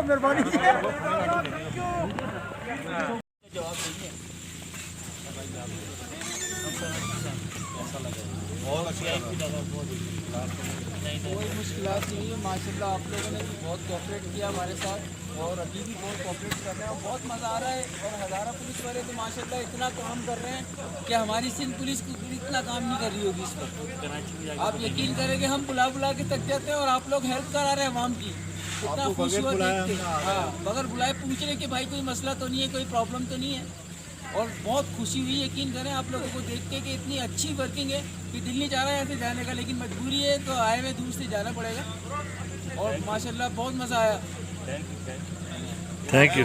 मेहरबानी कोई मुश्किलात नहीं है माशाल्लाह। आप लोगों ने भी बहुत कोऑपरेट किया हमारे साथ और अभी भी बहुत कोऑपरेट कर रहे हैं और बहुत मज़ा आ रहा है। और हज़ारा पुलिस वाले तो माशाल्लाह इतना काम कर रहे हैं कि हमारी सिंध पुलिस इतना काम नहीं कर रही होगी इस वक्त। आप यकीन करेंगे हम बुला बुला के थक जाते हैं और आप लोग हेल्प करा रहे हैं आवाम की। इतना खुश हुआ देख के। हाँ, बगैर बुलाए पूछ रहे कि भाई कोई मसला तो नहीं है, कोई प्रॉब्लम तो नहीं है। और बहुत खुशी हुई, यकीन करें आप लोगों को देख के कि इतनी अच्छी वर्किंग है कि दिल नहीं चाह रहा है ऐसे जाने का, लेकिन मजबूरी है तो आए हुए दूर से जाना पड़ेगा। और माशाल्लाह बहुत मज़ा आया। Thank you.